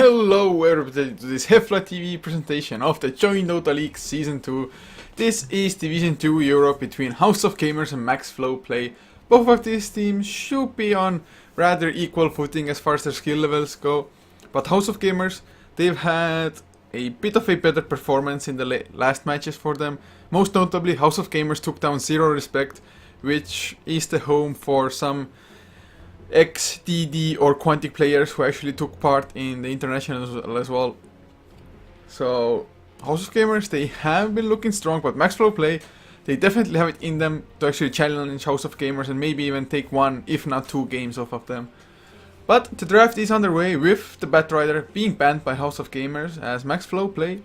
Hello everybody to this Heflatv presentation of the joinDOTA League Season 2. This is Division 2 Europe between House of Gamers and MaxFlo play. Both of these teams should be on rather equal footing as far as their skill levels go. But House of Gamers, they've had a bit of a better performance in the last matches for them. Most notably, House of Gamers took down Zero Respect, which is the home for some ex-DD or Quantic players who actually took part in the international as well. So House of Gamers, they have been looking strong, but MaxFlo play, they definitely have it in them to actually challenge House of Gamers and maybe even take one, if not two games off of them. But the draft is underway with the Batrider being banned by House of Gamers as MaxFlo play.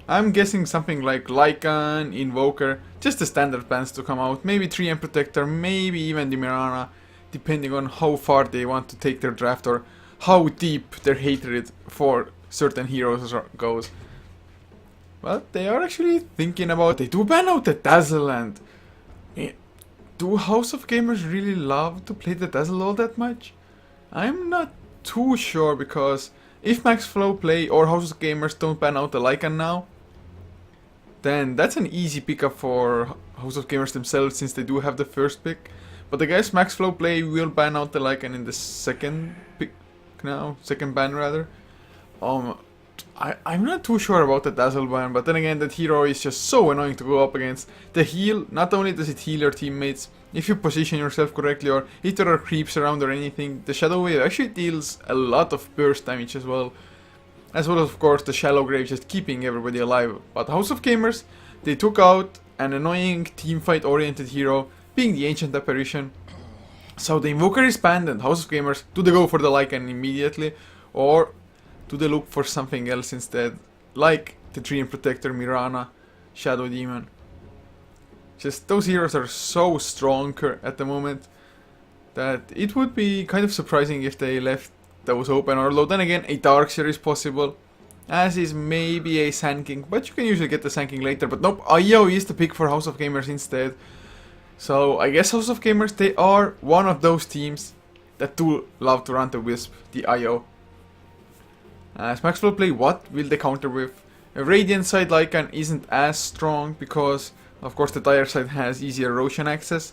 I'm guessing something like Lycan, Invoker, just the standard bans to come out, maybe 3M Protector, maybe even the Mirana, depending on how far they want to take their draft or how deep their hatred for certain heroes goes. But they are actually thinking about, they do ban out the Dazzle, and do House of Gamers really love to play the Dazzle all that much? I'm not too sure, because if MaxFlo play or House of Gamers don't ban out the Lycan now, then that's an easy pickup for House of Gamers themselves, since they do have the first pick. But I guess MaxFlo play will ban out the Lycan in the second pick now, second ban rather. I'm not too sure about the Dazzle ban, but then again, that hero is just so annoying to go up against. The heal, not only does it heal your teammates, if you position yourself correctly or if there are creeps around or anything, the Shadow Wave actually deals a lot of burst damage as well. As well as, of course, the Shallow Grave just keeping everybody alive. But House of Gamers, they took out an annoying teamfight oriented hero, being the Ancient Apparition. So the Invoker is banned, and House of Gamers, do they go for the Lycan immediately, or do they look for something else instead, like the Treant Protector, Mirana, Shadow Demon? Just those heroes are so strong at the moment that it would be kind of surprising if they left those open, although then again a Darkseer is possible, as is maybe a Sand King, but you can usually get the Sand King later. But nope, IO is the pick for House of Gamers instead. So I guess House of Gamers, they are one of those teams that do love to run the Wisp, the IO. As MaxFlo play, what will they counter with? A Radiant side Lycan isn't as strong because, of course, the Dire side has easier Roshan access.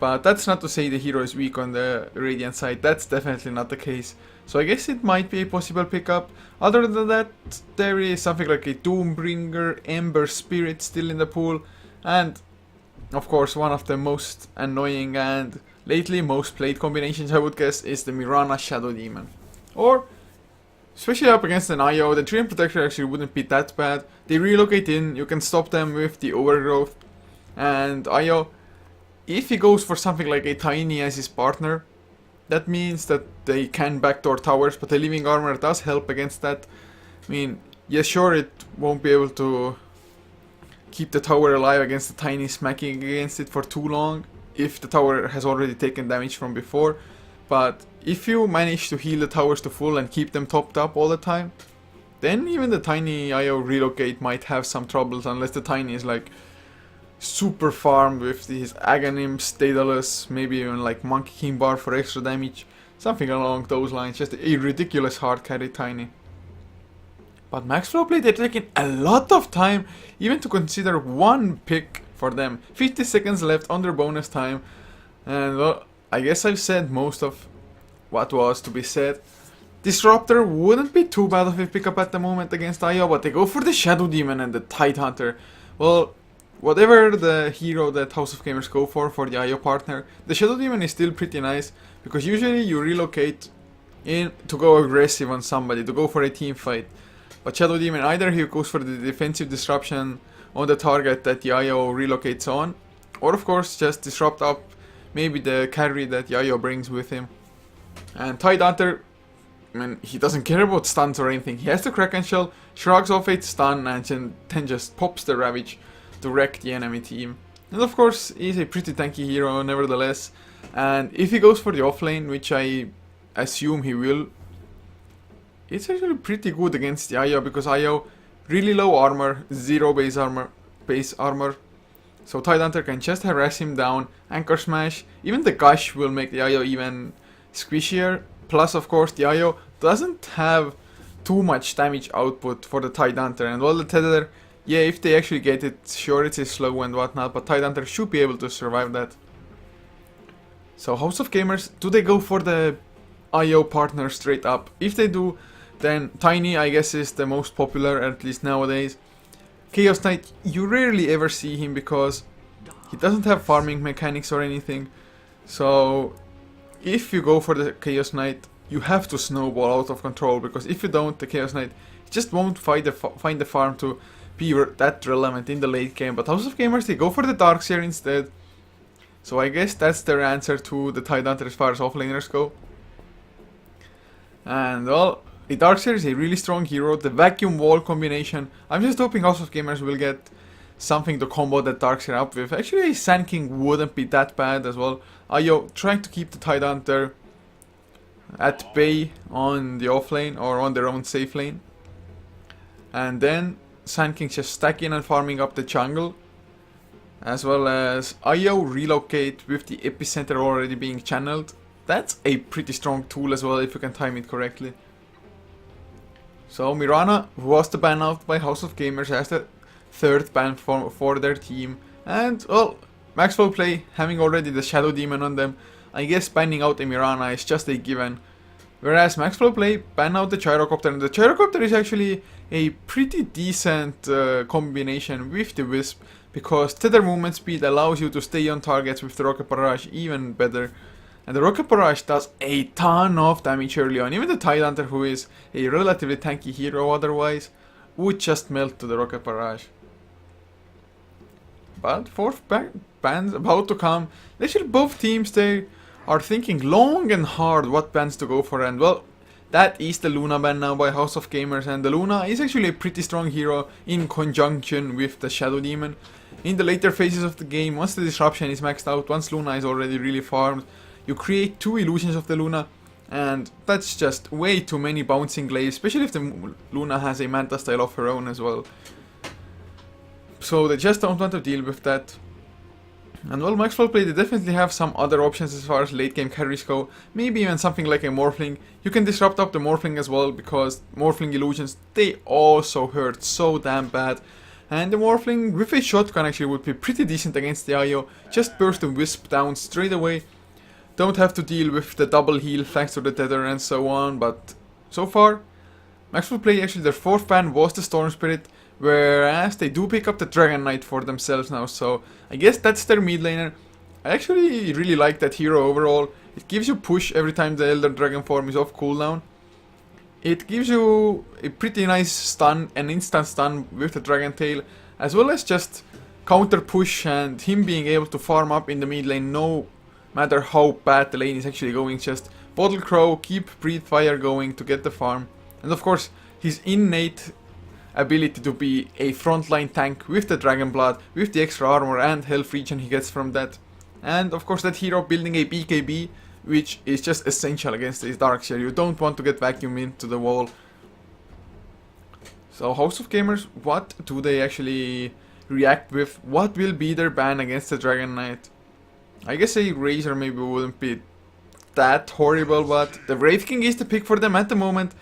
But that's not to say the hero is weak on the Radiant side, that's definitely not the case. So I guess it might be a possible pickup. Other than that, there is something like a Doombringer, Ember Spirit still in the pool, and of course, one of the most annoying and lately most played combinations, I would guess, is the Mirana Shadow Demon. Or, especially up against an IO, the Treant Protector actually wouldn't be that bad. They relocate in, you can stop them with the Overgrowth. And IO, if he goes for something like a Tiny as his partner, that means that they can backdoor towers, but the Living Armor does help against that. I mean, yes, sure, it won't be able to keep the tower alive against the Tiny smacking against it for too long if the tower has already taken damage from before, but if you manage to heal the towers to full and keep them topped up all the time, then even the Tiny IO relocate might have some troubles, unless the Tiny is like super farmed with his Aghanim's, Daedalus, maybe even like Monkey King bar for extra damage, something along those lines. Just a ridiculous hard carry Tiny. But MaxFlo play, they're taking a lot of time even to consider one pick for them. 50 seconds left on their bonus time, and well, I guess I've said most of what was to be said. Disruptor wouldn't be too bad of a pickup at the moment against IO, but they go for the Shadow Demon and the Tidehunter. Well, whatever the hero that House of Gamers go for the IO partner, the Shadow Demon is still pretty nice, because usually you relocate in to go aggressive on somebody, to go for a team fight. But Shadow Demon, either he goes for the defensive disruption on the target that the IO relocates on, or of course just disrupt up maybe the carry that the IO brings with him. And Tidehunter, I mean, he doesn't care about stuns or anything. He has the Kraken Shell, shrugs off a stun, and then just pops the Ravage to wreck the enemy team. And of course, he's a pretty tanky hero nevertheless. And if he goes for the offlane, which I assume he will, it's actually pretty good against the IO, because IO really low armor, 0 base armor. So Tidehunter can just harass him down, Anchor Smash. Even the Gush will make the IO even squishier. Plus, of course, the IO doesn't have too much damage output for the Tidehunter. And well, the Tether, yeah, if they actually get it, sure, it's slow and whatnot, but Tidehunter should be able to survive that. So House of Gamers, do they go for the IO partner straight up? If they do, then Tiny, I guess, is the most popular, at least nowadays. Chaos Knight, you rarely ever see him because he doesn't have farming mechanics or anything. So if you go for the Chaos Knight, you have to snowball out of control, because if you don't, the Chaos Knight just won't find the farm to be that relevant in the late game. But House of Gamers, they go for the Darkseer instead. So I guess that's their answer to the Tidehunter as far as offlaners go. And well, the Darkseer is a really strong hero. The Vacuum Wall combination, I'm just hoping House of Gamers will get something to combo that Darkseer up with. Actually, Sand King wouldn't be that bad as well. IO trying to keep the Tidehunter at bay on the offlane or on their own safe lane. And then Sand King just stacking and farming up the jungle. As well as IO relocate with the epicenter already being channeled. That's a pretty strong tool as well if you can time it correctly. So Mirana was the ban out by House of Gamers as the third ban for their team. And well, MaxFlo play having already the Shadow Demon on them, I guess banning out a Mirana is just a given. Whereas MaxFlo play ban out the Gyrocopter, and the Gyrocopter is actually a pretty decent combination with the Wisp, because tether movement speed allows you to stay on targets with the Rocket Barrage even better. And the Rocket Barrage does a ton of damage early on. Even the Tidehunter, who is a relatively tanky hero otherwise, would just melt to the Rocket Barrage. But fourth ban's about to come. Actually, both teams, they are thinking long and hard what bans to go for. And well, that is the Luna ban now by House of Gamers. And the Luna is actually a pretty strong hero in conjunction with the Shadow Demon. In the later phases of the game, once the Disruption is maxed out, once Luna is already really farmed, you create 2 illusions of the Luna, and that's just way too many bouncing glaives, especially if the Luna has a Manta style of her own as well. So they just don't want to deal with that. And well, MaxFlo play, they definitely have some other options as far as late game carries go. Maybe even something like a Morphling. You can disrupt up the Morphling as well, because Morphling illusions, they also hurt so damn bad. And the Morphling with a shotgun actually would be pretty decent against the IO. Just burst the Wisp down straight away. Don't have to deal with the double heal thanks to the Tether and so on, but so far, MaxFlo play, actually their fourth ban was the Storm Spirit, whereas they do pick up the Dragon Knight for themselves now, so I guess that's their mid laner. I actually really like that hero overall. It gives you push every time the Elder Dragon form is off cooldown. It gives you a pretty nice stun, an instant stun with the Dragon Tail, as well as just counter push and him being able to farm up in the mid lane no matter how bad the lane is actually going. Just Bottle Crow, keep Breathe Fire going to get the farm. And of course, his innate ability to be a frontline tank with the Dragon Blood, with the extra armor and health regen he gets from that. And of course that hero building a BKB, which is just essential against this Darkseer. You don't want to get vacuumed into the wall. So House of Gamers, what do they actually react with? What will be their ban against the Dragon Knight? I guess a Razor maybe wouldn't be that horrible, but the Wraith King is the pick for them at the moment.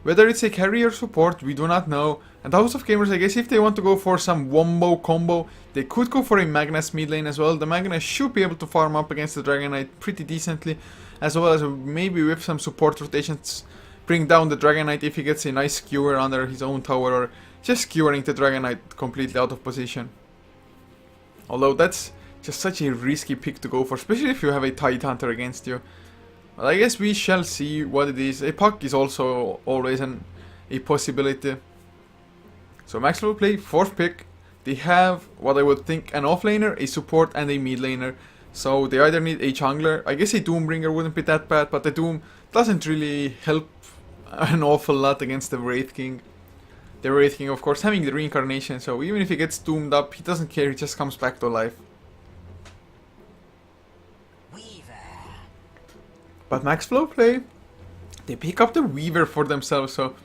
Whether it's a carry or support, we do not know. And House of Gamers, I guess if they want to go for some wombo combo, they could go for a Magnus mid lane as well. The Magnus should be able to farm up against the Dragon Knight pretty decently, as well as maybe with some support rotations, bring down the Dragon Knight if he gets a nice skewer under his own tower, or just skewering the Dragon Knight completely out of position. Although that's just such a risky pick to go for, especially if you have a Tidehunter against you. But I guess we shall see what it is. A puck is also always a possibility. So MaxFlo play, fourth pick. They have what I would think an offlaner, a support and a mid laner. So they either need a jungler. I guess a Doombringer wouldn't be that bad, but the Doom doesn't really help an awful lot against the Wraith King. The Wraith King, of course, having the reincarnation, so even if he gets doomed up, he doesn't care, he just comes back to life. But MaxFlo play, they pick up the Weaver for themselves, so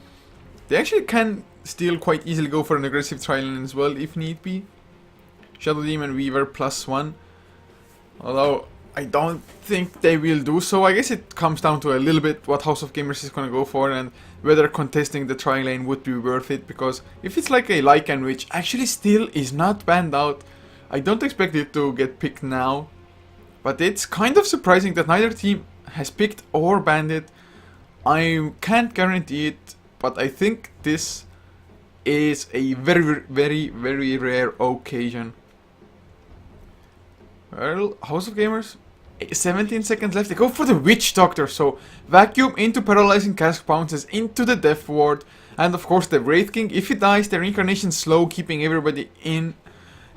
they actually can still quite easily go for an aggressive tri-lane as well if need be. Shadow Demon Weaver +1. Although I don't think they will do so. I guess it comes down to a little bit what House of Gamers is gonna go for and whether contesting the tri lane would be worth it. Because if it's like a Lycan, which actually still is not banned out, I don't expect it to get picked now. But it's kind of surprising that neither team has picked or banned it. I can't guarantee it, but I think this is a very rare occasion. Well, House of Gamers, 17 seconds left. They go for the Witch Doctor. So vacuum into paralyzing cask bounces into the Death Ward. And of course the Wraith King, if he dies, the reincarnation slow, keeping everybody in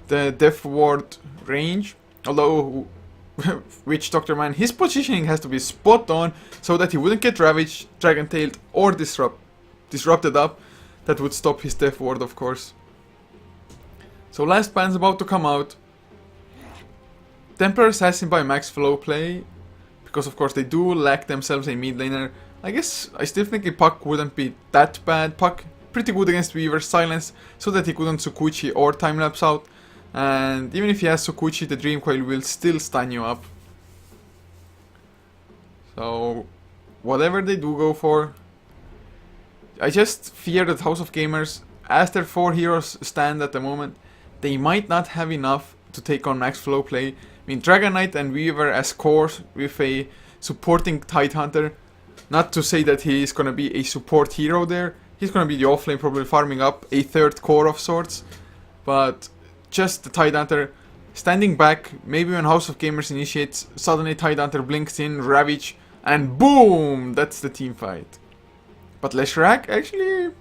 the Death Ward range. Although Witch Doctor, man, his positioning has to be spot on so that he wouldn't get ravaged, dragon tailed, or disrupted up. That would stop his Death Ward, of course. So last ban's about to come out. Templar Assassin by MaxFlo play, because of course they do lack themselves a mid laner. I guess I still think a Puck wouldn't be that bad. Puck pretty good against Weaver, silence so that he couldn't Sukuchi or timelapse out. And even if he has Sukuchi, the Dream Coil will still stun you up. So whatever they do go for, I just fear that House of Gamers, as their 4 heroes stand at the moment, they might not have enough to take on MaxFlo play. I mean, Dragon Knight and Weaver as cores with a supporting Tidehunter. Not to say that he is gonna be a support hero there. He's gonna be the offlane, probably farming up a 3rd core of sorts. But just the Tidehunter standing back. Maybe when House of Gamers initiates, suddenly Tidehunter blinks in, Ravage, and boom! That's the team fight. But Leshrac, actually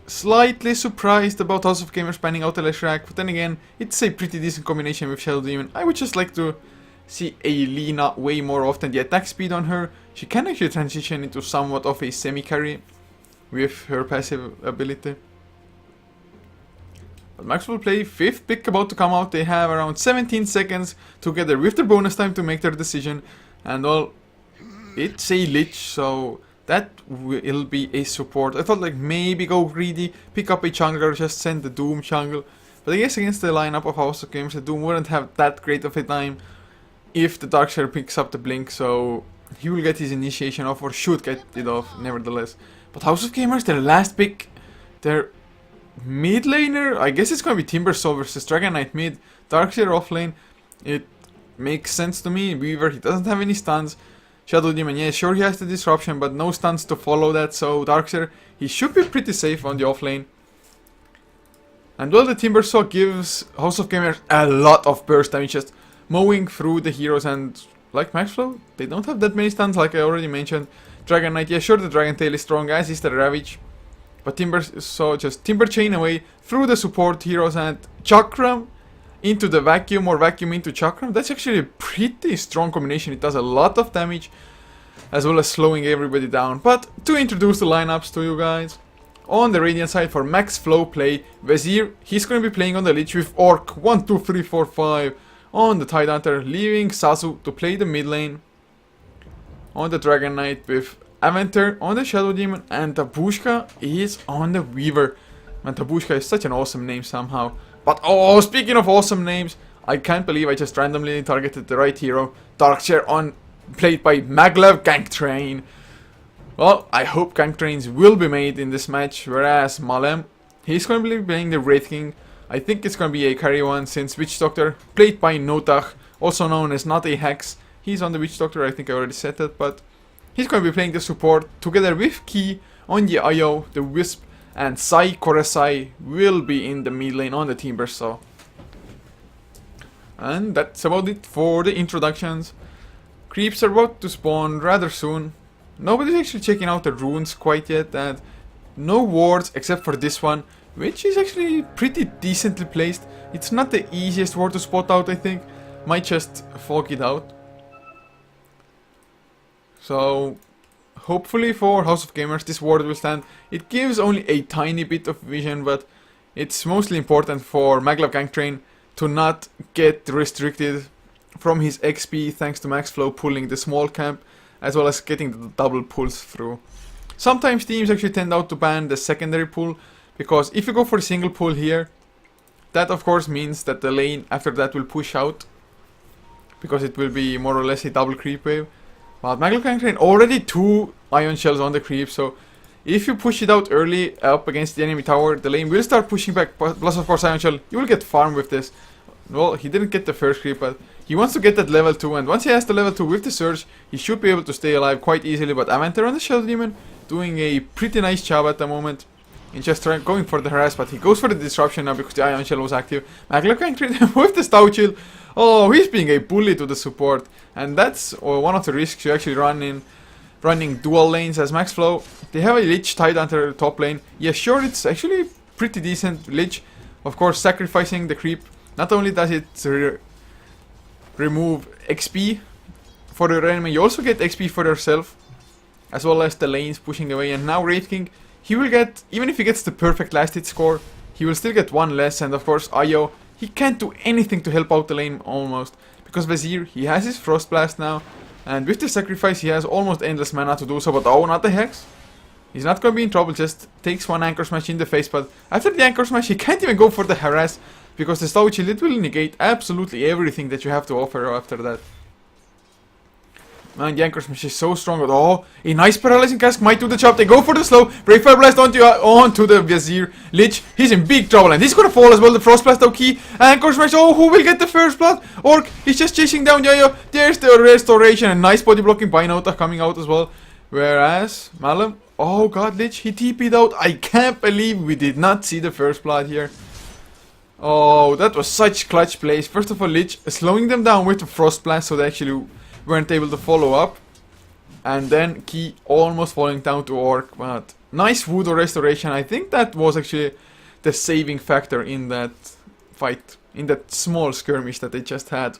slightly surprised about House of Gamers banning out the Leshrac, but then again, it's a pretty decent combination with Shadow Demon. I would just like to see a Lina way more often. The attack speed on her, she can actually transition into somewhat of a semi-carry with her passive ability. But Max will play 5th pick about to come out. They have around 17 seconds together with their bonus time to make their decision. And well, it's a Lich, so that will be a support. I thought like maybe go greedy, pick up a jungler, just send the Doom jungle. But I guess against the lineup of House of Games, the Doom wouldn't have that great of a time if the Darkseer picks up the Blink, so he will get his initiation off, or should get it off, nevertheless. But House of Gamers, their last pick, their mid laner, I guess it's gonna be Timbersaw versus Dragon Knight mid, Darkseer off lane. It makes sense to me. Weaver, he doesn't have any stuns. Shadow Demon, yeah, sure he has the disruption, but no stuns to follow that, so Darkseer, he should be pretty safe on the offlane. And well, the Timbersaw gives House of Gamers a lot of burst damage, just mowing through the heroes, and like MaxFlo, they don't have that many stuns, like I already mentioned. Dragon Knight, yeah, sure the Dragon Tail is strong, as is the Ravage. But Timbersaw just Timber Chain away through the support heroes and Chakram into the vacuum, or vacuum into Chakram. That's actually a pretty strong combination. It does a lot of damage as well as slowing everybody down. But to introduce the lineups to you guys, on the Radiant side for MaxFlo play, Vezir, he's going to be playing on the Lich with Orc 1, 2, 3, 4, 5 on the Tidehunter, leaving Sasu to play the mid lane. On the Dragon Knight with Aventer on the Shadow Demon, and Tabushka is on the Weaver. Man, Tabushka is such an awesome name somehow. But oh, speaking of awesome names, I can't believe I just randomly targeted the right hero. Darkseer on, played by Maglev Gangtrain. Well, I hope Gank Trains will be made in this match, whereas Malem, he's going to be playing the Wraith King. I think it's going to be a carry one, since Witch Doctor, played by Notach, also known as Not a Hex. He's on the Witch Doctor, I think I already said that, but he's going to be playing the support together with Ki on the IO, the Wisp, and Sai Koresai will be in the mid lane on the Timbersaw. And that's about it for the introductions. Creeps are about to spawn rather soon. Nobody's actually checking out the runes quite yet, and no wards except for this one, which is actually pretty decently placed. It's not the easiest ward to spot out, I think. Might just fog it out. So hopefully for House of Gamers this ward will stand. It gives only a tiny bit of vision, but it's mostly important for Maglev Gangtrain to not get restricted from his XP thanks to MaxFlo pulling the small camp, as well as getting the double pulls through. Sometimes teams actually tend out to ban the secondary pull, because if you go for a single pull here, that of course means that the lane after that will push out. because it will be more or less a double creep wave. But MaxFlo already 2 ion shells on the creep, so if you push it out early up against the enemy tower, the lane will start pushing back. Plus, of course, ion shell, you will get farmed with this. Well, he didn't get the first creep, but he wants to get that level 2, and once he has the level 2 with the surge, he should be able to stay alive quite easily. But Aventer on the Shadow Demon doing a pretty nice job at the moment in just going for the harass, but he goes for the disruption now because the ion shell was active. MaxFlo with the stout shield. Oh, he's being a bully to the support, and that's one of the risks you actually running dual lanes as MaxFlo. They have a Lich tied under the top lane. Yeah, sure, it's actually pretty decent Lich. Of course, sacrificing the creep. Not only does it remove XP for your enemy, you also get XP for yourself, as well as the lanes pushing away. And now Wraith King, he will get, even if he gets the perfect last hit score, he will still get 1 less. And of course, Io, he can't do anything to help out the lane almost, because Vizier, he has his Frost Blast now, and with the sacrifice he has almost endless mana to do so. But oh, not the Hex. He's not gonna be in trouble, just takes 1 Anchor Smash in the face. But after the Anchor Smash, he can't even go for the harass, because the Stout Shield, it will negate absolutely everything that you have to offer after that. Man, the Anchor Smash is so strong. But oh, a nice Paralyzing Cask might do the job. They go for the slow. Brave Fire Blast onto the Vizier. Lich, he's in big trouble, and he's gonna fall as well. The Frost Blast, key. Anchor Smash, oh, who will get the first blood? Orc, he's just chasing down Yayo. There's the restoration, and nice body blocking by joinDOTA coming out as well. Whereas, Malum, oh god, Lich, he TP'd out. I can't believe we did not see the first blood here. Oh, that was such clutch plays. First of all, Lich slowing them down with the Frost Blast, so they actually weren't able to follow up. And then Key almost falling down to Orc. But nice Voodoo restoration. I think that was actually the saving factor in that fight, in that small skirmish that they just had.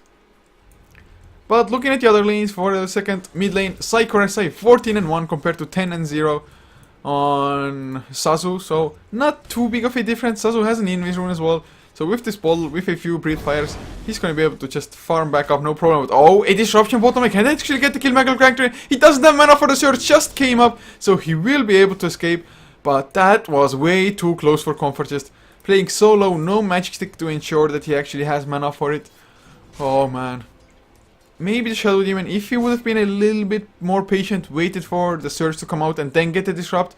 But looking at the other lanes for the second mid lane, Psycho SI 14-1 compared to 10-0 on Sazu. So not too big of a difference. Sazu has an Invis rune as well. So with this bottle, with a few Breathe Fires, he's going to be able to just farm back up, no problem. But oh, a disruption bottom. I can actually get the kill. MaxFlo. He doesn't have mana for the surge, just came up, so he will be able to escape. But that was way too close for comfort. Just playing so low, no magic stick to ensure that he actually has mana for it. Oh man. Maybe the Shadow Demon, if he would have been a little bit more patient, waited for the surge to come out and then get the disrupt,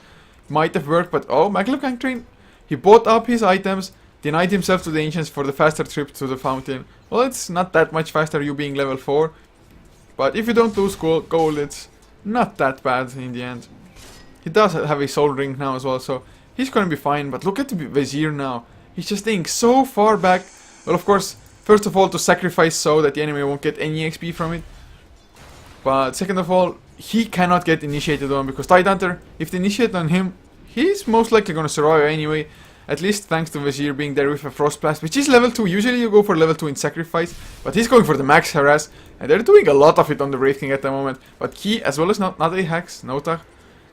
might have worked. But oh, MaxFlo, he bought up his items, denied himself to the Ancients for the faster trip to the fountain. Well, it's not that much faster, you being level 4. But if you don't lose gold, it's not that bad in the end. He does have a soul ring now as well, so he's gonna be fine. But look at the Vizier now. He's just staying so far back. Well, of course, first of all, to sacrifice so that the enemy won't get any XP from it. But second of all, he cannot get initiated on, because Tidehunter, if they initiate on him, he's most likely gonna survive anyway. At least thanks to Vizier being there with a Frost Blast, which is level 2. Usually you go for level 2 in Sacrifice, but he's going for the max harass, and they're doing a lot of it on the Wraith King at the moment. But Key, as well as not a Hex, Nota,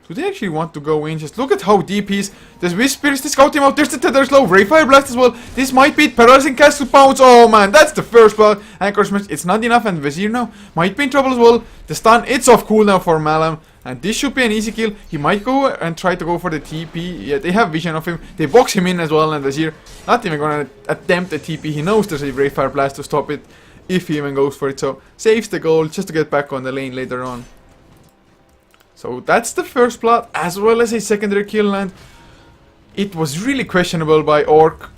do they actually want to go in? Just look at how deep he's. There's Whispers to scout him out. There's the Tether Slow, Ray Fire Blast as well. This might be it. Paralyzing Cast to Pounce. Oh man, that's the first blood. Anchor Smash, it's not enough, and Vizier now might be in trouble as well. The stun, it's off cooldown for Malum. And this should be an easy kill. He might go and try to go for the TP. Yeah, they have vision of him. They box him in as well, and Vizier not even gonna attempt a TP. He knows there's a Ray Fire Blast to stop it if he even goes for it. So saves the goal just to get back on the lane later on. So that's the first plot, as well as a secondary kill, and it was really questionable by Orc,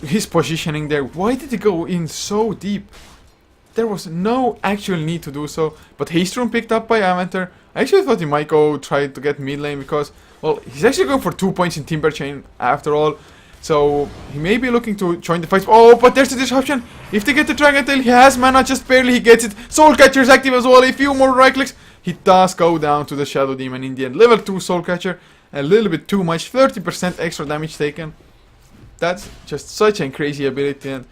his positioning there. Why did he go in so deep? There was no actual need to do so, but Haste Rune picked up by Aventer. I actually thought he might go try to get mid lane because, well, he's actually going for 2 points in Timber Chain after all. So he may be looking to join the fight. Oh, but there's the disruption. If they get the Dragon Tail, he has mana, just barely he gets it. Soul Catcher is active as well. A few more right clicks. He does go down to the Shadow Demon in the end. Level 2 Soul Catcher. A little bit too much. 30% extra damage taken. That's just such a crazy ability, and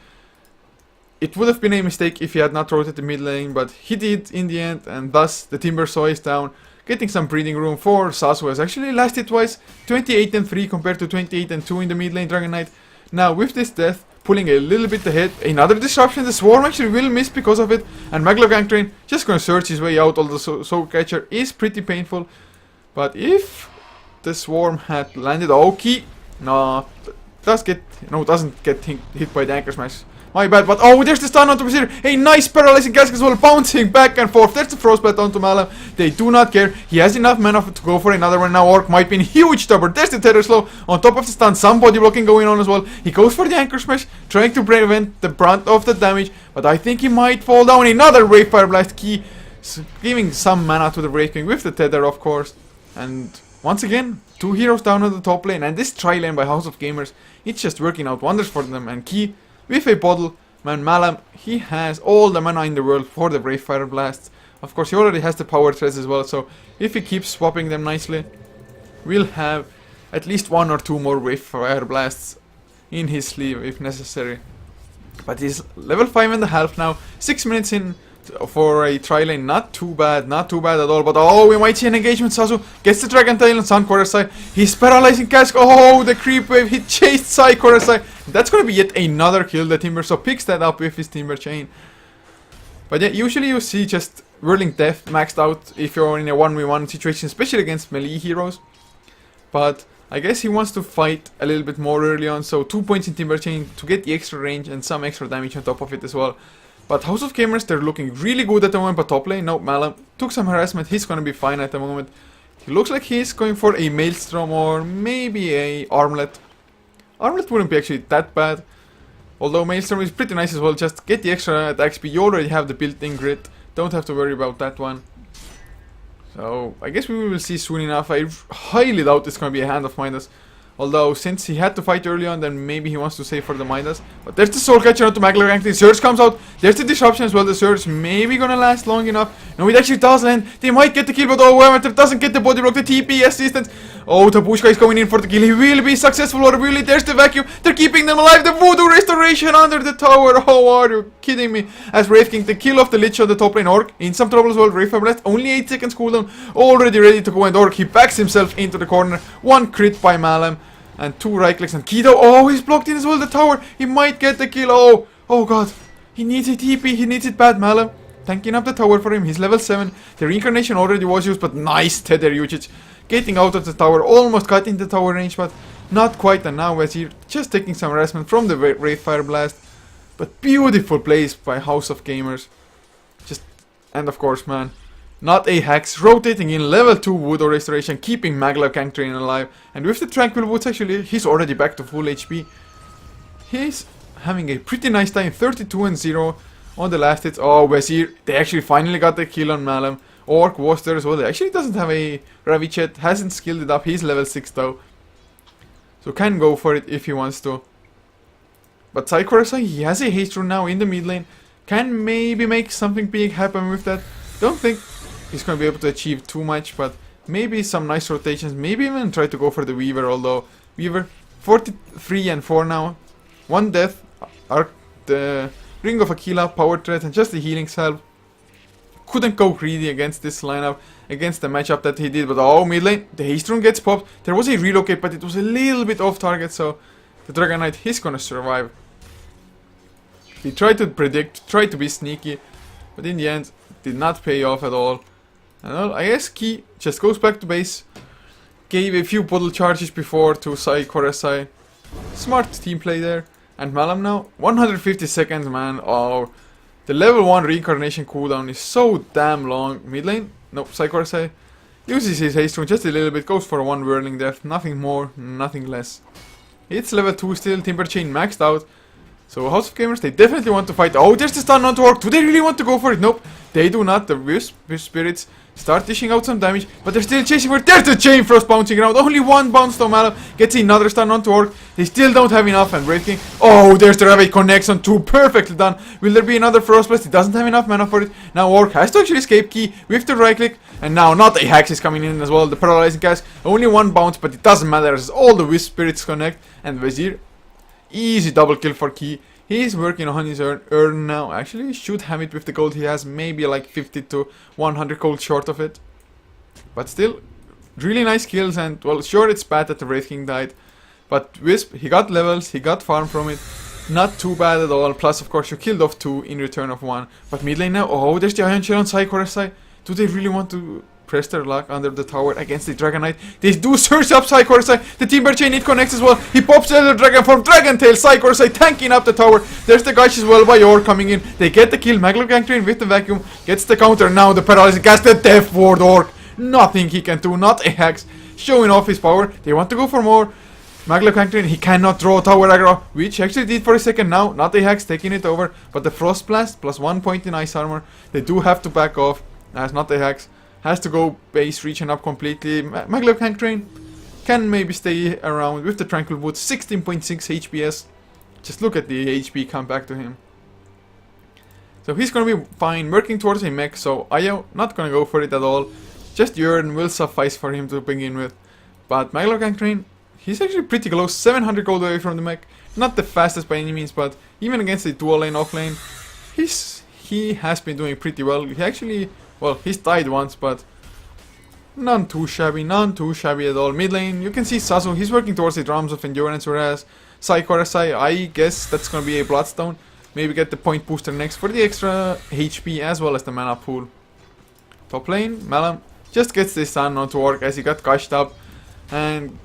it would have been a mistake if he had not rotated the mid lane, but he did in the end, and thus the Timber Saw is down. Getting some breathing room for Sasu has actually lasted twice. 28-3 compared to 28-2 in the mid lane Dragon Knight. Now with this death, pulling a little bit ahead. Another disruption. The Swarm actually will miss because of it. And MaxFlo just gonna search his way out. Although Soul Catcher is pretty painful. But if the Swarm had landed, okay, no, doesn't get hit by the Anchor Smash. My bad, but oh, there's the stun onto Vizier. A nice paralyzing cask as well, bouncing back and forth. There's the frostbite onto Malam. They do not care. He has enough mana to go for another one. Now Orc might be in huge trouble. There's the tether slow on top of the stun. Some body blocking going on as well. He goes for the anchor smash, trying to prevent the brunt of the damage, but I think he might fall down. Another Wraith Fire Blast key, giving some mana to the Wraith King with the tether, of course. And once again, 2 heroes down on the top lane, and this tri lane by House of Gamers, it's just working out wonders for them. And Key with a bottle, man, Malam, he has all the mana in the world for the Wraith Fire Blasts. Of course, he already has the power threads as well, so if he keeps swapping them nicely, we'll have at least 1 or 2 more Wraith Fire Blasts in his sleeve if necessary. But he's level 5.5 now, 6 minutes in for a tri lane. Not too bad at all. But oh, we might see an engagement. Sasu gets the Dragon Tail on Sun Korosai. He's paralyzing cask. Oh, the creep wave. He chased Sai Korosai. That's gonna be yet another kill. The Timber so picks that up with his Timber Chain. But yeah, usually you see just Whirling Death maxed out if you're in a 1v1 situation, especially against melee heroes. But I guess he wants to fight a little bit more early on, so 2 points in Timber Chain to get the extra range and some extra damage on top of it as well. But House of Gamers, they're looking really good at the moment, but top lane, no, Malam took some harassment, he's gonna be fine at the moment. He looks like he's going for a Maelstrom or maybe a Armlet. Armlet wouldn't be actually that bad, although Maelstrom is pretty nice as well. Just get the extra attack speed, you already have the built-in grit, don't have to worry about that one. So, I guess we will see soon enough. I highly doubt it's going to be a Hand of Midas. Although, since he had to fight early on, then maybe he wants to save for the Midas. But there's the Soul Catcher onto Maglar. The Surge comes out. There's the Disruption as well. The Surge maybe gonna last long enough. No, it actually does land. They might get the kill, but oh, Whammer doesn't get the body block. The TP assistance. Oh, Tabushka is going in for the kill. He will be successful, or really? There's the vacuum. They're keeping them alive. The Voodoo Restoration under the tower. Oh, are you kidding me? As Wraith King, the kill of the Lich on the top lane. Orc in some trouble as well. Wraith Fire Blast. Only 8 seconds cooldown. Already ready to go. And Orc, he backs himself into the corner. 1 crit by Malam. And 2 right clicks, and Kido, oh, he's blocked in as well, the tower. He might get the kill. Oh god. He needs a TP, he needs it bad, Malam. Tanking up the tower for him, he's level 7. The reincarnation already was used, but nice tether usage. Getting out of the tower, almost cutting the tower range, but not quite. And now Wazir just taking some harassment from the Wraith Fire Blast. But beautiful plays by House of Gamers. And of course, man, not a Hex, rotating in level 2 Voodoo Restoration, keeping Magla Kank Train alive. And with the Tranquil Woods, actually, he's already back to full HP. He's having a pretty nice time, 32-0 on the last hits. Oh, Wazir, they actually finally got the kill on Malam. Orc was there as well. He actually doesn't have a Ravichet, hasn't skilled it up. He's level 6 though. So can go for it if he wants to. But Psychorasa, he has a haste rune now in the mid lane. Can maybe make something big happen with that. Don't think he's going to be able to achieve too much, but maybe some nice rotations. Maybe even try to go for the Weaver, although Weaver 43-4 now. 1 death, the Ring of Aquila, Power Thread, and just the Healing Salve. Couldn't go greedy against this lineup, against the matchup that he did, but oh, mid lane, the haste rune gets popped. There was a relocate, but it was a little bit off target, so the Dragon Knight, he's gonna survive. He tried to predict, tried to be sneaky, but in the end, did not pay off at all. And well, I guess Key just goes back to base. Gave a few bottle charges before to Sai Korosai. Smart team play there. And Malam now, 150 seconds, man. Oh, the level 1 reincarnation cooldown is so damn long. Mid lane, nope, Sai Korosai uses his haste rune just a little bit, goes for 1 whirling death, nothing more, nothing less. It's level 2 still, Timber Chain maxed out. So House of Gamers, they definitely want to fight. Oh, there's the stun onto Orc. Do they really want to go for it? Nope, they do not. The Wisp Spirits start dishing out some damage, but they're still chasing for it. There's the Chain Frost bouncing around. Only 1 bounce to Malam. Gets another stun onto Orc. They still don't have enough, and Wraith King. Oh, there's the Ravage connects on 2. Perfectly done. Will there be another Frost Blast? He doesn't have enough mana for it. Now Orc has to actually escape Key with the right click. And now not a Hex is coming in as well. The Paralyzing Cask. Only 1 bounce, but it doesn't matter as all the Wisp Spirits connect. And Wazir, easy double kill for Key. He's working on his earn now. Actually, he should have it with the gold he has. Maybe like 50 to 100 gold short of it. But still, really nice kills. And, well, sure, it's bad that the Wraith King died. But Wisp, he got levels. He got farm from it. Not too bad at all. Plus, of course, you killed off 2 in return of 1. But mid lane now. Oh, there's the Ion Shell on Sai Korosai. Do they really want to press their luck under the tower against the Dragon Knight. They do surge up Psycho side. The Timber Chain, it connects as well. He pops the other Dragon from Dragon Tail. Psycho side tanking up the tower. There's the guys as well by Yor coming in. They get the kill. MaxFlo Gangrene with the vacuum gets the counter. Now the paralysis gets the Death Ward Orc. Nothing he can do. Not a Hex. Showing off his power. They want to go for more. MaxFlo Gangrene, he cannot draw tower aggro, which actually did for a second now. Not a Hex taking it over, but the Frost Blast plus 1 point in ice armor. They do have to back off, as not a Hex has to go base region up completely. MaxFlo Gangrene can maybe stay around with the Tranquil Boots, 16.6 HPS. Just look at the HP come back to him. So he's gonna be fine, working towards a mech, so Io not gonna go for it at all. Just Urn will suffice for him to begin with. But MaxFlo Gangrene, he's actually pretty close, 700 gold away from the mech. Not the fastest by any means, but even against the dual lane off lane, he has been doing pretty well. He actually, well, he's died once, but none too shabby at all. Mid lane, you can see Sasu, he's working towards the drums of endurance, whereas Psycho RSI, I guess that's gonna be a Bloodstone. Maybe get the point booster next for the extra HP as well as the mana pool. Top lane, Malam just gets the stun onto Orc as he got gushed up, and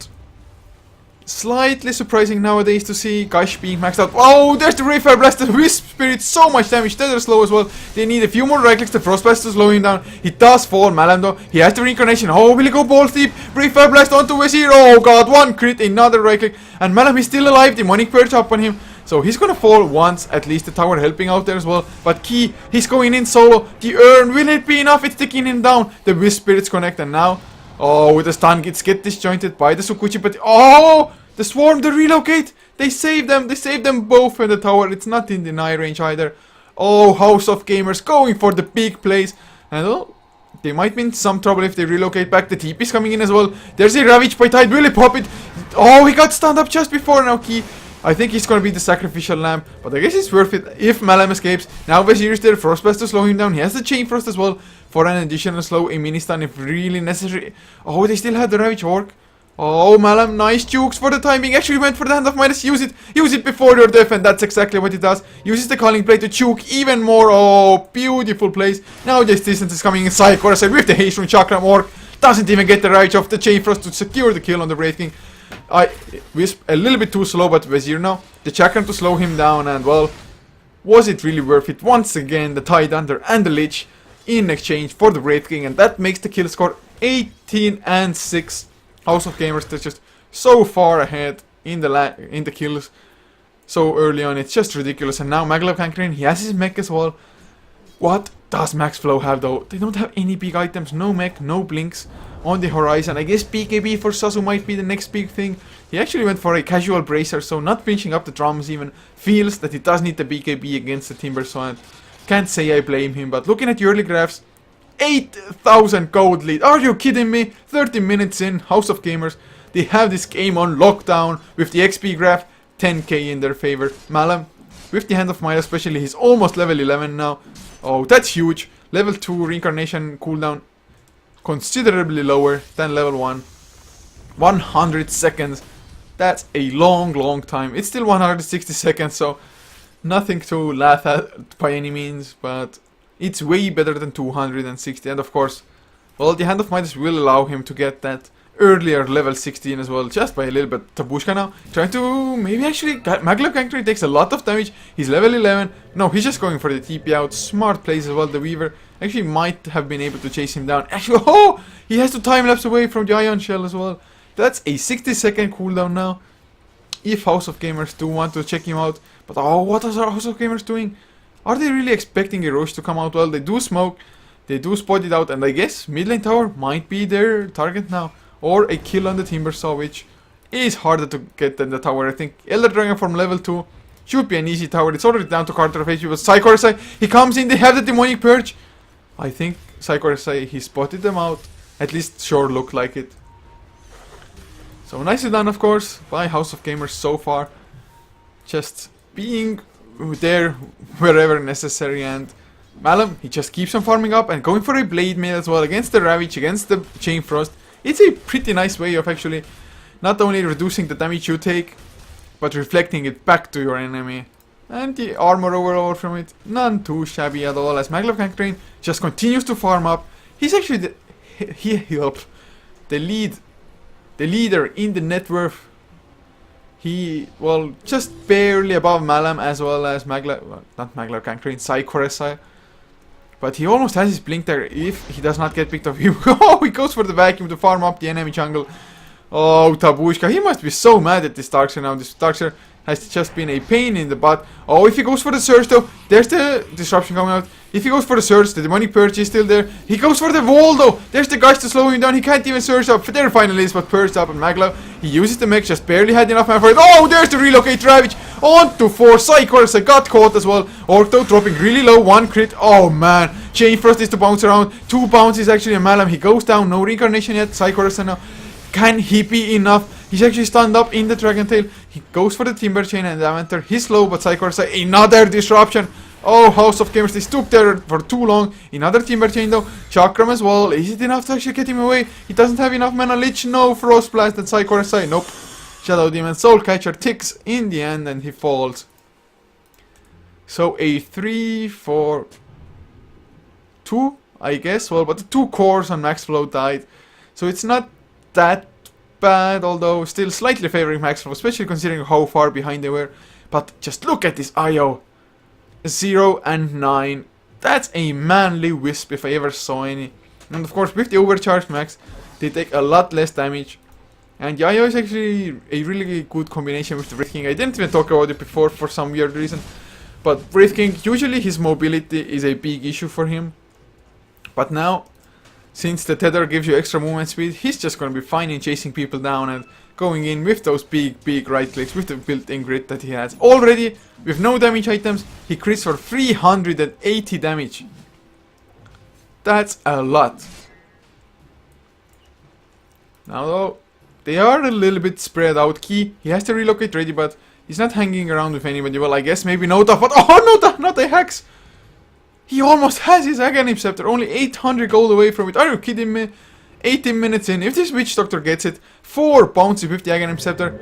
slightly surprising nowadays to see Gush being maxed out. Oh, there's the Refire Blast, the Wisp Spirit, so much damage. They're slow as well. They need a few more right clicks, the Frost Blast to slow him down. He does fall, Malam though. He has the Reincarnation. Oh, will he go balls deep? Refire Blast onto Wazir. Oh god, one crit, another right click. And Malam is still alive. Demonic Purge up on him. So he's gonna fall once, at least the tower helping out there as well. But Ki, he's going in solo. The Urn, will it be enough? It's taking him down. The Wisp Spirits connect, and now, oh, with the stun, get disjointed by the Sukuchi, but oh, the Swarm, the relocate, they saved them both in the tower. It's not in deny range either. Oh, House of Gamers going for the big plays, and oh, they might be in some trouble if they relocate back. The TP is coming in as well. There's a Ravage by Tide, will he pop it? Oh, he got stunned up just before. Now Ki, I think he's gonna be the sacrificial lamb, but I guess it's worth it if Malam escapes. Now Vazir is there, Frost Blast to slow him down. He has the Chain Frost as well for an additional slow, a mini stun if really necessary. Oh, they still had the Ravage Orc. Oh, Malam, nice jukes for the timing. Actually went for the Hand of Midas. Use it before your death, and that's exactly what it does. Uses the Calling Blade to juke even more. Oh, beautiful plays. Now this distance is coming inside. Coruscant with the Haste Rune Chakram Orc. Doesn't even get the Ravage off the Chain Frost to secure the kill on the Wraith King. Wisp a little bit too slow, but Vazir now. The Chakram to slow him down, and well, was it really worth it? Once again, the Tide Under and the Lich in exchange for the Wraith King, and that makes the kill score 18 and 6. House of Gamers, they're just so far ahead in the kills so early on. It's just ridiculous. And now MaxFlo Gangrene, he has his mech as well. What does MaxFlo have though? They don't have any big items. No mech, no blinks on the horizon. I guess BKB for Sasu might be the next big thing. He actually went for a casual bracer, so not finishing up the drums even. Feels that he does need the BKB against the Timber Sword. Can't say I blame him, but looking at the early graphs, 8,000 gold lead. Are you kidding me? 30 minutes in, House of Gamers, they have this game on lockdown with the XP graph, 10k in their favor. Malam, with the Hand of Midas especially, he's almost level 11 now. Oh, that's huge. Level 2 Reincarnation cooldown, considerably lower than level 1. 100 seconds. That's a long time. It's still 160 seconds, so nothing to laugh at by any means, but it's way better than 260, and of course, well, the Hand of Midas will allow him to get that earlier level 16 as well, just by a little bit. Tabushka now, trying to maybe actually, MaxFlo Gangrene takes a lot of damage, he's level 11, no, he's just going for the TP out, smart plays as well. The Weaver actually might have been able to chase him down. Actually, oh, he has to time-lapse away from the Ion Shell as well. That's a 60-second cooldown now, if House of Gamers do want to check him out. But oh, what is our House of Gamers doing? Are they really expecting a rush to come out? Well, they do smoke, they do spot it out, and I guess mid lane tower might be their target now. Or a kill on the Timber Saw, which is harder to get than the tower. I think Elder Dragon from level 2 should be an easy tower. It's already down to Carter of HP, but Psycho RSI, he comes in, they have the Demonic Purge. I think Psycho RSI, he spotted them out. At least sure looked like it. So nicely done, of course, by House of Gamers so far. Just being there wherever necessary, and Malam, he just keeps on farming up and going for a Blade Mail as well against the Ravage, against the Chain Frost. It's a pretty nice way of actually not only reducing the damage you take, but reflecting it back to your enemy. And the armor overall from it, none too shabby at all, as MaxFlo Gangrene just continues to farm up. He's actually the leader in the net worth. He, well, just barely above Malam as well as Magla, well, not Maglar Cancrane, Psychoresai. But he almost has his blink there if he does not get picked up. Oh, he goes for the vacuum to farm up the enemy jungle. Oh, Tabushka, he must be so mad at this Darkseer now. This Darkseer has just been a pain in the butt. Oh, if he goes for the Surge though, there's the disruption coming out. If he goes for the Surge, the demonic purge is still there. He goes for the wall though. There's the guys to slow him down. He can't even surge up. There finally is what purged up, and Maglo, he uses the mech, just barely had enough mana for it. Oh, there's the relocate Ravage. On to 4. Psychorus got caught as well. Ortho dropping really low. 1 crit. Oh man. Chain Frost is to bounce around. 2 bounces actually a Malam. He goes down. No reincarnation yet. Psychorus now. Can he be enough? He's actually stunned up in the Dragon Tail. He goes for the Timber Chain and Aventor. He's low, but Psychorus another disruption. Oh, House of Gamers, they stood there for too long. Another Timber Chain though. Chakram as well. Is it enough to actually get him away? He doesn't have enough mana. Lich, no. Frost Blast and Psychorus. Nope. Shadow Demon Soul Catcher ticks in the end and he falls. So a 3-4-2, I guess. Well, but the 2 cores on MaxFlo died. So it's not that bad, although still slightly favoring MaxFlo, especially considering how far behind they were. But just look at this IO. 0 and 9. That's a manly wisp if I ever saw any. And of course with the overcharged max, they take a lot less damage. And the IO is actually a really good combination with the Wraith King. I didn't even talk about it before for some weird reason. But Wraith King, usually his mobility is a big issue for him. But now, since the tether gives you extra movement speed, he's just gonna be fine in chasing people down and going in with those big right clicks with the built-in grit that he has. Already, with no damage items, he crits for 380 damage. That's a lot. Now though, they are a little bit spread out. Key, he has to relocate ready, but he's not hanging around with anybody. Well, I guess maybe Nota, but oh, Nota, not a Hex! He almost has his Aghanim Scepter, only 800 gold away from it. Are you kidding me? 18 minutes in, if this Witch Doctor gets it, 4 bounces with the Aghanim Scepter.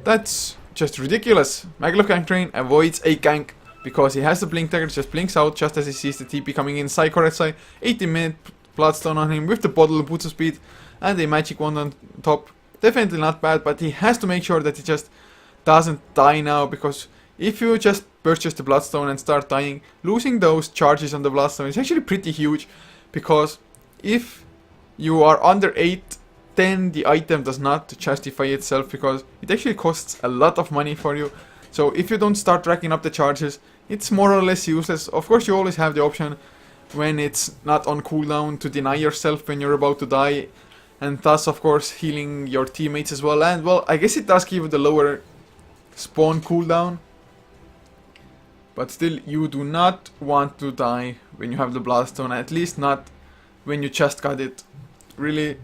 That's just ridiculous. Maglocancrane avoids a gank because he has the blink dagger, just blinks out just as he sees the TP coming in. Psychoretsai, 18-minute Bloodstone on him with the bottle of Boots of Speed and a magic wand on top. Definitely not bad, but he has to make sure that he just doesn't die now, because if you just purchase the Bloodstone and start dying, losing those charges on the Bloodstone is actually pretty huge, because if you are under 8, then the item does not justify itself, because it actually costs a lot of money for you. So if you don't start racking up the charges, it's more or less useless. Of course, you always have the option when it's not on cooldown to deny yourself when you're about to die, and thus of course healing your teammates as well. And well, I guess it does give you the lower spawn cooldown, but still you do not want to die when you have the Bloodstone, at least not when you just got it. Really,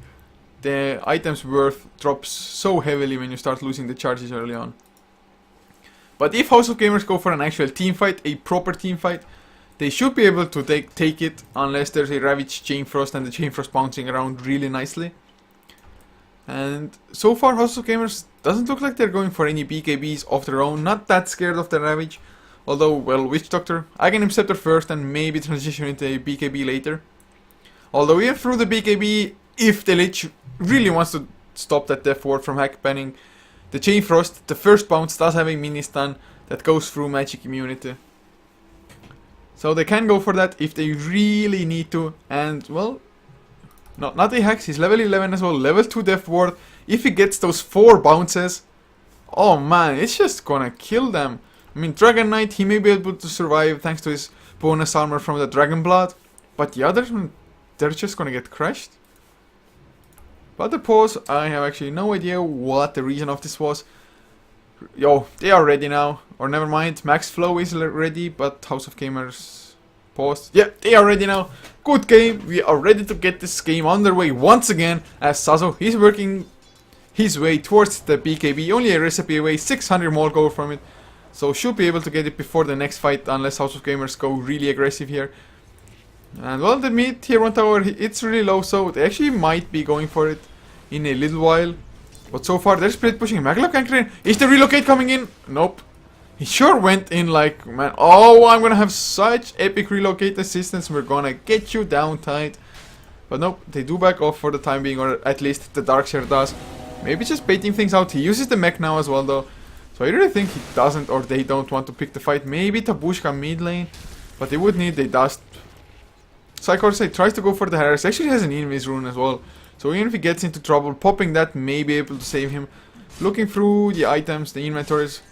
the item's worth drops so heavily when you start losing the charges early on. But if House of Gamers go for an actual team fight, a proper team fight, they should be able to take it, unless there's a Ravage Chain Frost and the Chain Frost bouncing around really nicely. And so far House of Gamers doesn't look like they're going for any BKBs of their own. Not that scared of the Ravage. Although, well, Witch Doctor, Aghanim Scepter first and maybe transition into a BKB later. Although even through the BKB, if the Lich really wants to stop that Death Ward from hack banning the Chain Frost, the first bounce does have a mini stun that goes through magic immunity. So they can go for that if they really need to. And well, not a Hex, he's level 11 as well, level 2 Death Ward. If he gets those 4 bounces, oh man, it's just gonna kill them. I mean, Dragon Knight, he may be able to survive thanks to his bonus armor from the Dragon Blood, but the others, they're just gonna get crushed. But the pause, I have actually no idea what the reason of this was. Yo, they are ready now. Or never mind, MaxFlo is ready, but House of Gamers paused. Yeah, they are ready now. Good game. We are ready to get this game underway once again. As Sazo, he's working his way towards the BKB. Only a recipe away, 600 more gold from it. So should be able to get it before the next fight, unless House of Gamers go really aggressive here. And well, the mid Tier 1 tower, it's really low, so they actually might be going for it in a little while. But so far, they're split pushing. Maglocancrane, is the relocate coming in? Nope. He sure went in like, man, oh, I'm gonna have such epic relocate assistance. We're gonna get you down tight. But nope, they do back off for the time being, or at least the Darkseer does. Maybe just baiting things out. He uses the mech now as well though. So I really think he doesn't, or they don't want to pick the fight. Maybe Tabushka mid lane, but they would need the dust. Psychorsite tries to go for the Harris. Actually has an enemy's rune as well. So even if he gets into trouble, popping that may be able to save him. Looking through the items, the inventories.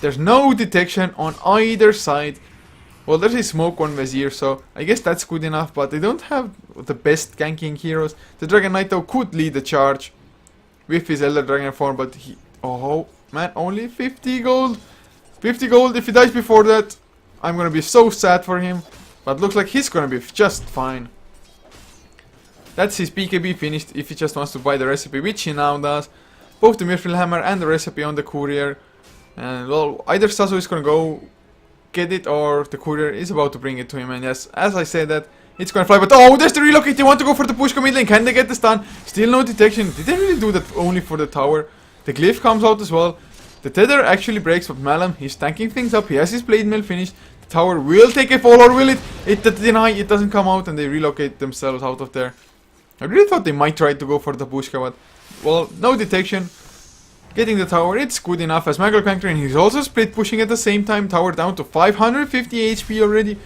There's no detection on either side. Well, there's a smoke on Vizier, so I guess that's good enough, but they don't have the best ganking heroes. The Dragon Knight though could lead the charge with his Elder Dragon form, but he... Oh, man, only 50 gold. 50 gold. If he dies before that, I'm gonna be so sad for him. But looks like he's gonna be just fine. That's his BKB finished if he just wants to buy the recipe, which he now does. Both the Mithril Hammer and the recipe on the courier. And well, either Sasu is gonna go get it or the courier is about to bring it to him. And yes, as I said that, it's gonna fly. But oh, there's the relocate. They want to go for the push mid lane. Can they get the stun? Still no detection. Did they really do that only for the tower? The glyph comes out as well. The tether actually breaks, but Malum, he's tanking things up. He has his blade mill finished. The tower will take a fall, or will it? It deny. It doesn't come out, and they relocate themselves out of there. I really thought they might try to go for the Pushka, but well, no detection. Getting the tower, it's good enough as Maglocancre, and he's also split pushing at the same time. Tower down to 550 HP already.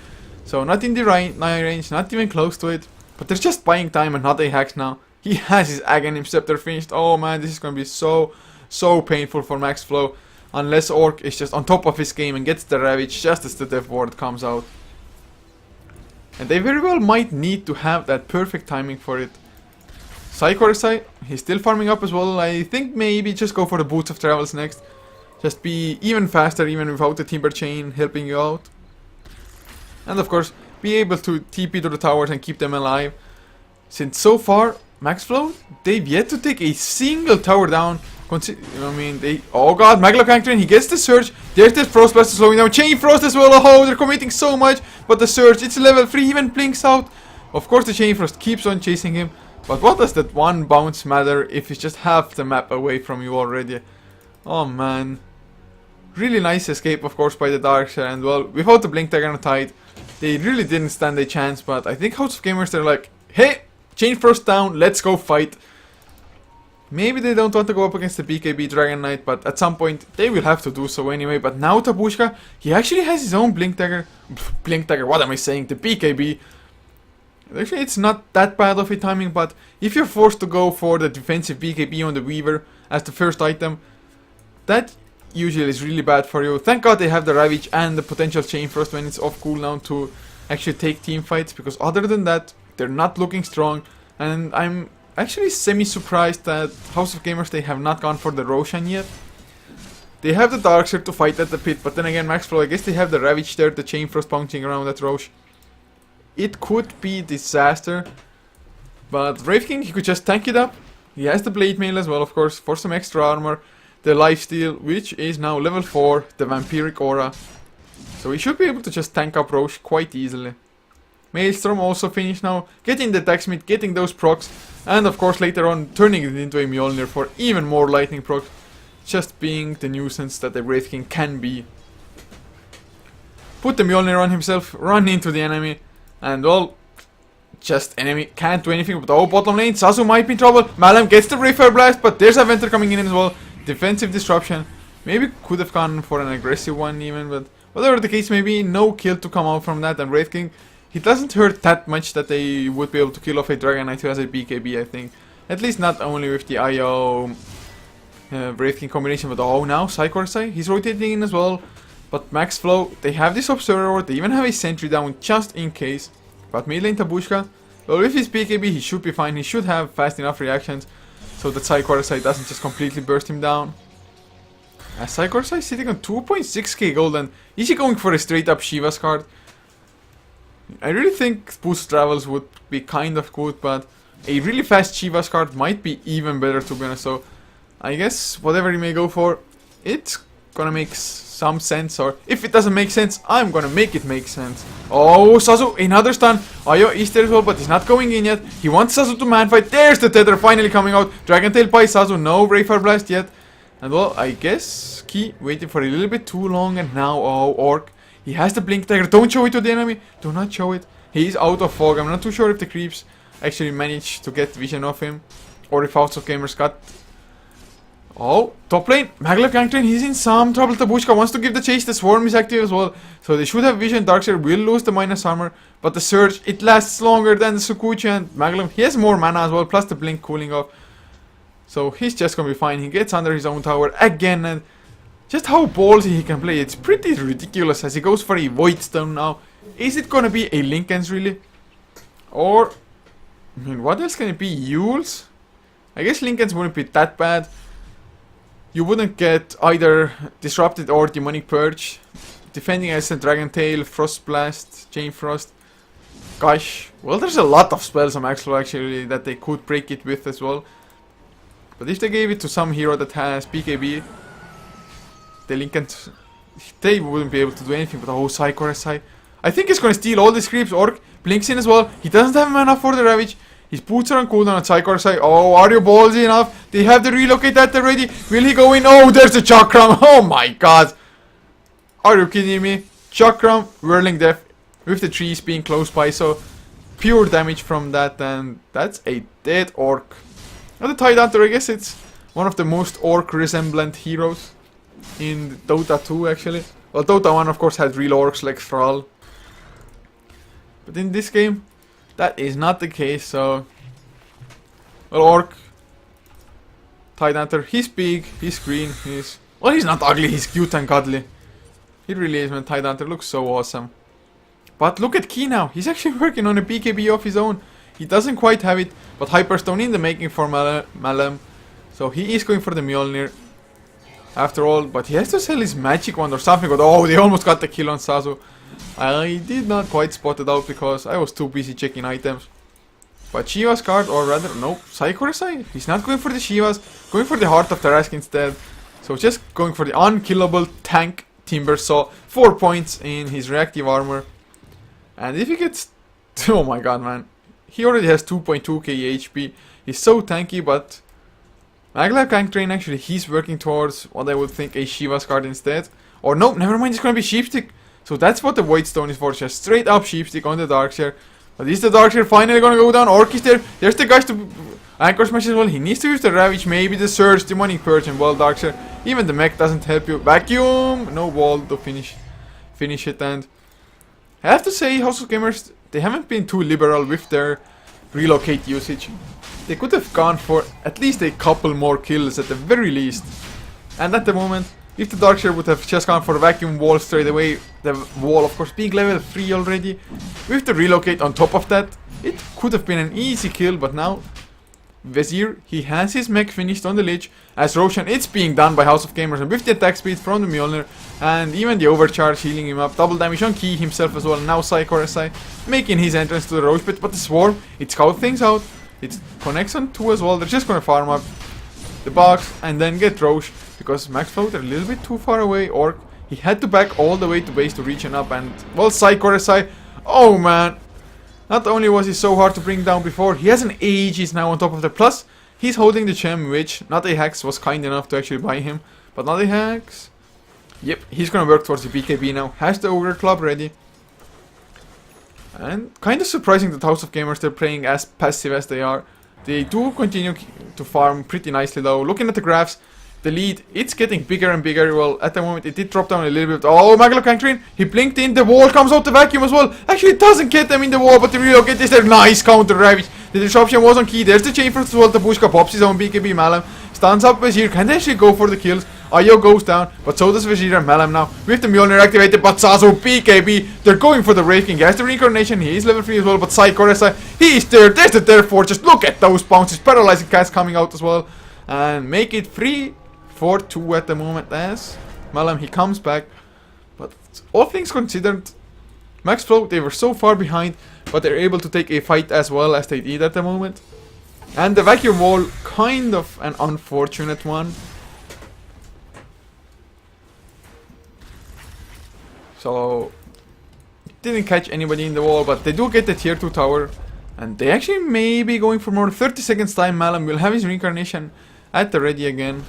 So not in the range, not even close to it. But they're just buying time and not a hacks now. He has his Aghanim Scepter finished. Oh man, this is gonna be so painful for MaxFlo. Unless Orc is just on top of his game and gets the Ravage just as the death ward comes out. And they very well might need to have that perfect timing for it. Psychorsai, he's still farming up as well. I think maybe just go for the Boots of Travels next. Just be even faster even without the Timber Chain helping you out. And of course, be able to TP to the towers and keep them alive. Since so far, MaxFlo, they've yet to take a single tower down. I mean, they... Oh god, Maglocancre, he gets the Surge. There's the Frost Blast slowing down. Chain Frost as well. Oh, they're committing so much. But the Surge, it's level 3, even blinks out. Of course, the Chain Frost keeps on chasing him. But what does that one bounce matter if it's just half the map away from you already? Oh man. Really nice escape, of course, by the Darkseer. And well, without the Blink Dagger on Tide, they really didn't stand a chance. But I think House of Gamers, they're like, hey, Chain Frost down, let's go fight. Maybe they don't want to go up against the BKB Dragon Knight, but at some point they will have to do so anyway. But now Tabushka, he actually has his own Blink Dagger. Blink Dagger, what am I saying? The BKB. Actually, it's not that bad of a timing, but if you're forced to go for the defensive BKB on the Weaver as the first item, that usually is really bad for you. Thank god they have the Ravage and the potential Chain Frost when it's off cooldown to actually take team fights, because other than that, they're not looking strong. And I'm actually semi-surprised that House of Gamers, they have not gone for the Roshan yet. They have the Darkseer to fight at the pit, but then again, MaxFlo, I guess they have the Ravage there, the Chain Frost bouncing around that Rosh. It could be disaster, but Wraith King, he could just tank it up. He has the Blade Mail as well, of course, for some extra armor. The Lifesteal, which is now level 4, the Vampiric Aura. So he should be able to just tank up Rosh quite easily. Maelstrom also finished now, getting the Daxmith, getting those procs, and of course later on turning it into a Mjolnir for even more lightning procs, just being the nuisance that the Wraith King can be. Put the Mjolnir on himself, run into the enemy, and well, just enemy can't do anything. But oh, bottom lane, Sasu might be in trouble. Malum gets the Refire Blast, but there's a Venter coming in as well. Defensive disruption, maybe could have gone for an aggressive one even, but whatever the case may be, no kill to come out from that. And Wraith King, he doesn't hurt that much that they would be able to kill off a Dragon Knight who has a BKB, I think. At least not only with the IO Wraith King combination, but oh, now Psychorsai, he's rotating in as well. But MaxFlo, they have this Observer, they even have a Sentry down just in case. But mid lane Tabushka, well, with his BKB he should be fine, he should have fast enough reactions so that Psychorsai doesn't just completely burst him down. As Psychorsai is sitting on 2.6k gold, and is he going for a straight up Shiva's card? I really think Boost Travels would be kind of good, but a really fast Shiva's card might be even better, to be honest. So I guess whatever he may go for, it's gonna make some sense, or if it doesn't make sense, I'm gonna make it make sense. Oh, Sasu, another stun. Ayo is there as well, but he's not going in yet. He wants Sasu to man fight. There's the tether finally coming out. Dragon Tail by Sasu, no Rayfire Blast yet. And well, I guess Ki waited for a little bit too long, and now, oh, Orc, he has the Blink Dagger. Don't show it to the enemy. Do not show it. He's out of fog. I'm not too sure if the creeps actually manage to get vision of him. Or if House of Gamers got... Oh, top lane, MaxFlo, he's in some trouble. Tabushka wants to give the chase, the swarm is active as well. So they should have vision. Darkseer will lose the minus armor. But the surge, it lasts longer than the Sukuchi, and MaxFlo, he has more mana as well, plus the blink cooling off. So he's just gonna be fine. He gets under his own tower again, and just how ballsy he can play, it's pretty ridiculous as he goes for a Void Stone now. Is it gonna be a Linken's really? Or, I mean, what else can it be? Yules? I guess Linken's wouldn't be that bad. You wouldn't get either Disrupted or Demonic Purge. Defending against a Dragon Tail, Frost Blast, Chain Frost. Gosh, well, there's a lot of spells on MaxFlo actually that they could break it with as well. But if they gave it to some hero that has BKB, the Linken, they wouldn't be able to do anything. But oh, Psycho SI. I think he's gonna steal all these creeps. Orc blinks in as well. He doesn't have mana for the Ravage. His boots are on cooldown on Psycho SI. Oh, are you ballsy enough? They have the relocate that already. Will he go in? Oh, there's the Chakram. Oh my god. Are you kidding me? Chakram, Whirling Death with the trees being close by. So pure damage from that, and that's a dead Orc. Now the Tidehunter, I guess it's one of the most Orc resemblant heroes in Dota 2 actually. Well, Dota 1 of course had real Orcs like Thrall. But in this game, that is not the case, so... Well, Orc, Tidehunter, he's big, he's green, he's... Well, he's not ugly, he's cute and cuddly. He really is, man. Tidehunter looks so awesome. But look at Ki now, he's actually working on a BKB of his own. He doesn't quite have it, but Hyperstone in the making for Malem. So he is going for the Mjolnir. After all, but he has to sell his magic wand or something. But oh, they almost got the kill on Sazu. I did not quite spot it out because I was too busy checking items. But Shiva's card, or rather, nope, Psycho SI. He's not going for the Shivas, going for the Heart of Tarask instead. So just going for the unkillable tank Timbersaw. 4 points in his reactive armor. And if he gets... Oh my god, man. He already has 2.2k HP. He's so tanky, but... MaxFlo actually, he's working towards what I would think a Shiva's card instead. Or no, never mind, it's gonna be Sheepstick. So that's what the Void Stone is for, just straight up Sheepstick on the Darkseer. But is the Darkseer finally gonna go down? Orc is there. There's the guys to Anchor Smash as well. He needs to use the Ravage, maybe the Surge, Demonic Purge, and well, Darkseer. Even the mech doesn't help you. Vacuum! No wall to finish it, and... I have to say, House of Gamers, they haven't been too liberal with their relocate usage. They could have gone for at least a couple more kills at the very least. And at the moment, if the Darkseer would have just gone for a vacuum wall straight away, the wall of course being level 3 already, with the relocate on top of that, it could have been an easy kill, but now Vizier, he has his mech finished on the Lich. As Roshan, it's being done by House of Gamers, and with the attack speed from the Mjolnir, and even the overcharge healing him up, double damage on Ki himself as well, now Psycho SI, making his entrance to the Roach Pit, but the Swarm, it scouts things out, it connects on 2 as well, they're just gonna farm up the box, and then get Roche, because MaxFlo, they're a little bit too far away. Orc, he had to back all the way to base to reach him up, and, well, Psycho SI, oh man, not only was he so hard to bring down before, he has an Aegis now on top of the plus. He's holding the gem, which NotAHax was kind enough to actually buy him. But NotAHax, yep, he's gonna work towards the BKB now. Has the Ogre Club ready. And kind of surprising that House of Gamers, they're playing as passive as they are. They do continue to farm pretty nicely though. Looking at the graphs, the lead, it's getting bigger and bigger. Well, at the moment, it did drop down a little bit. Oh, MaxFlo, he blinked in. The wall comes out the vacuum as well. Actually, it doesn't get them in the wall, but the relocate is there. Nice counter Ravage. The disruption was on Ki. There's the chain first as well. The Bushka pops his own BKB. Malem stands up Vizier. Can they actually go for the kills? Ayo goes down, but so does Vizier and Malem now. With the Mjolnir activated, but Sazo BKB. They're going for the Wraith King. He has the Reincarnation. He is level 3 as well, but Psycho SI, he's there. There's the Therefore. Just look at those bounces. Paralyzing cast coming out as well. And make it 3-4-2 at the moment as Malem, he comes back. But all things considered, MaxFlo, they were so far behind, but they're able to take a fight as well as they did at the moment. And the vacuum wall, kind of an unfortunate one. So, didn't catch anybody in the wall, but they do get the tier 2 tower. And they actually may be going for more. 30 seconds time, Malem will have his reincarnation at the ready again.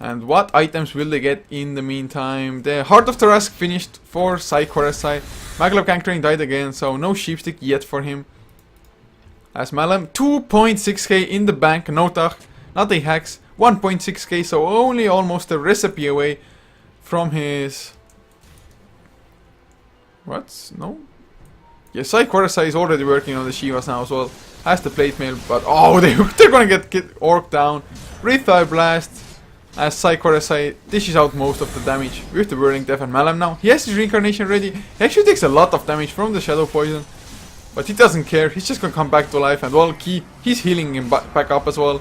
And what items will they get in the meantime? The Heart of Tarask finished for Psychoresai. Maglev Gangtrain died again, so no Sheepstick yet for him. As Malem, 2.6k in the bank, no Tach, not a Hex, 1.6k, so only almost a recipe away from his... What? No? Yeah, Psychoresai is already working on the Shivas now as well. Has the plate mail, but oh, they're gonna get Orc down. Rethire Blast. As Psychoresai dishes out most of the damage with the Whirling Death and Malem now. He has his Reincarnation ready. He actually takes a lot of damage from the Shadow Poison. But he doesn't care. He's just gonna come back to life. And well, he's healing him back up as well.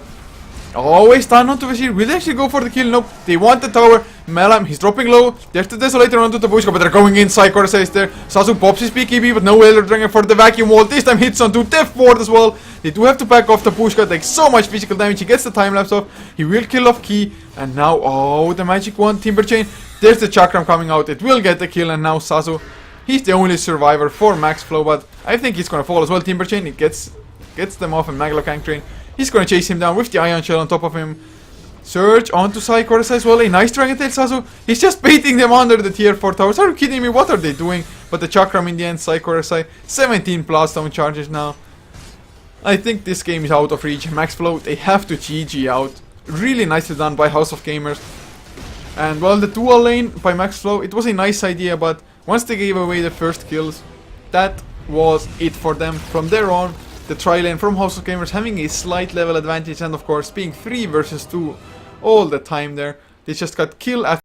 Always down onto Vizier. Will they actually go for the kill? Nope. They want the tower. Malem, he's dropping low. There's the Desolator onto the Bushka, but they're going in. Psychoresai is there. Sasu pops his BKB, but no Elder Dragon for the Vacuum Wall. This time hits onto Death Ward as well. They do have to back off the Bushka. Takes so much physical damage. He gets the time lapse off. He will kill off Ki. And now, oh, the Magic Wand, Timber Chain. There's the Chakram coming out. It will get the kill. And now Sasu, he's the only survivor for MaxFlo, but I think he's gonna fall as well. Timber Chain, it gets them off, and Maglev Gangtrain. He's gonna chase him down with the Ion Shell on top of him. Surge onto Psychoresai as well. A nice Dragon Tail Sasu. He's just baiting them under the tier 4 towers. Are you kidding me? What are they doing? But the Chakram in the end, Psychoresai. 17 Bloodstone charges now. I think this game is out of reach. MaxFlo, they have to GG out. Really nicely done by House of Gamers. And well, the dual lane by MaxFlo, it was a nice idea, but once they gave away the first kills, that was it for them. From there on, the tri-lane from House of Gamers having a slight level advantage, and of course being 3 versus 2 all the time there. They just got kill after